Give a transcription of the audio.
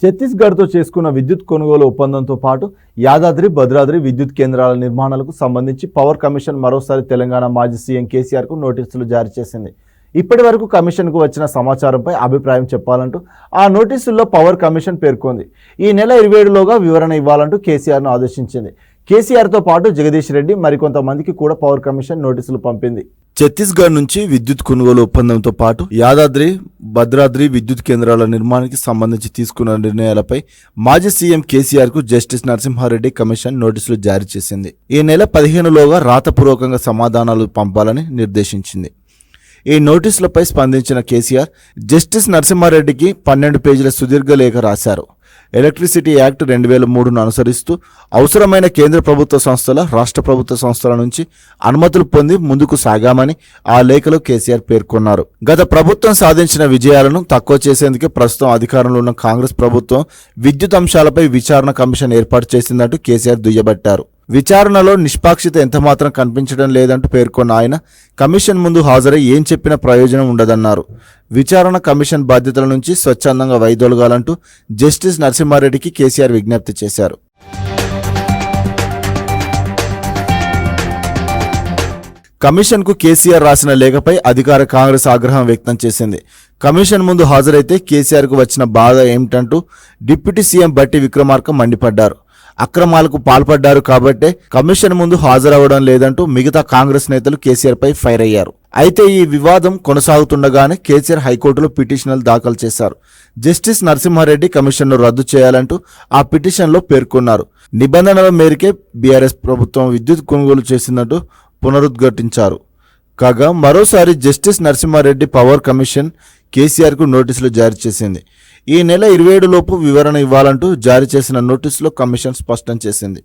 ఛత్తీస్గఢ్తో చేసుకున్న విద్యుత్ కొనుగోలు ఒప్పందంతో పాటు యాదాద్రి భద్రాద్రి విద్యుత్ కేంద్రాల నిర్మాణాలకు సంబంధించి పవర్ కమిషన్ మరోసారి తెలంగాణ మాజీ సీఎం కేసీఆర్కు నోటీసులు జారీ చేసింది. ఇప్పటి వరకు కమిషన్కు వచ్చిన సమాచారంపై అభిప్రాయం చెప్పాలంటూ ఆ నోటీసుల్లో పవర్ కమిషన్ పేర్కొంది. ఈ నెల 27లోగా వివరణ ఇవ్వాలంటూ కేసీఆర్ను ఆదేశించింది. కేసీఆర్తో పాటు జగదీష్ రెడ్డి మరికొంతమందికి కూడా పవర్ కమిషన్ నోటీసులు పంపింది. ఛత్తీస్గఢ్ నుంచి విద్యుత్ కొనుగోలు ఒప్పందంతో పాటు యాదాద్రి భద్రాద్రి విద్యుత్ కేంద్రాల నిర్మాణానికి సంబంధించి తీసుకున్న నిర్ణయాలపై మాజీ సీఎం కేసీఆర్కు జస్టిస్ నరసింహారెడ్డి కమిషన్ నోటీసులు జారీ చేసింది. ఈ నెల 15లోగా రాతపూర్వకంగా సమాధానాలు పంపాలని నిర్దేశించింది. ఈ నోటీసులపై స్పందించిన కేసీఆర్ జస్టిస్ నరసింహారెడ్డికి 12 పేజీల సుదీర్ఘ లేఖ రాశారు. ఎలక్ట్రిసిటీ యాక్ట్ 2003ను అనుసరిస్తూ అవసరమైన కేంద్ర ప్రభుత్వ సంస్థల, రాష్ట్ర ప్రభుత్వ సంస్థల నుంచి అనుమతులు పొంది ముందుకు సాగామని ఆ లేఖలో కేసీఆర్ పేర్కొన్నారు. గత ప్రభుత్వం సాధించిన విజయాలను తక్కువ చేసేందుకే ప్రస్తుతం అధికారంలో ఉన్న కాంగ్రెస్ ప్రభుత్వం విద్యుత్ అంశాలపై విచారణ కమిషన్ ఏర్పాటు చేసిందంటూ కేసీఆర్ దుయ్యబట్టారు. విచారణలో నిష్పాక్షిత ఎంతమాత్రం కనిపించడం లేదంటూ పేర్కొన్న ఆయన కమిషన్ ముందు హాజరై ఏం చెప్పినా ప్రయోజనం ఉండదన్నారు. విచారణ కమిషన్ బాధ్యతల నుంచి స్వచ్ఛందంగా వైదొలగాలంటూ జస్టిస్ నరసింహారెడ్డికి కేసీఆర్ విజ్ఞప్తి చేశారు. కమిషన్కు కేసీఆర్ రాసిన లేఖపై అధికార కాంగ్రెస్ ఆగ్రహం వ్యక్తం చేసింది. కమిషన్ ముందు హాజరైతే కేసీఆర్కు వచ్చిన బాధ ఏమిటంటూ డిప్యూటీ సీఎం బట్టి విక్రమార్క మండిపడ్డారు. అక్రమాలకు పాల్పడ్డారు కాబట్టే కమిషన్ ముందు హాజరవడం లేదంటూ మిగతా కాంగ్రెస్ నేతలు కేసీఆర్పై ఫైర్ అయ్యారు. అయితే ఈ వివాదం కొనసాగుతుండగానే కేసీఆర్ హైకోర్టులో పిటిషన్లు దాఖలు చేశారు. జస్టిస్ నరసింహారెడ్డి కమిషన్ను రద్దు చేయాలంటూ ఆ పిటిషన్లో పేర్కొన్నారు. నిబంధనల మేరకే బీఆర్ఎస్ ప్రభుత్వం విద్యుత్ కొనుగోలు చేసిందంటూ పునరుద్ఘాటించారు. కాగా మరోసారి జస్టిస్ నరసింహారెడ్డి పవర్ కమిషన్ కేసీఆర్కు నోటీసులు జారీ చేసింది. ఈ నెల 27లోపు వివరణ ఇవ్వాలంటూ జారీ చేసిన నోటీసులో కమిషన్ స్పష్టం చేసింది.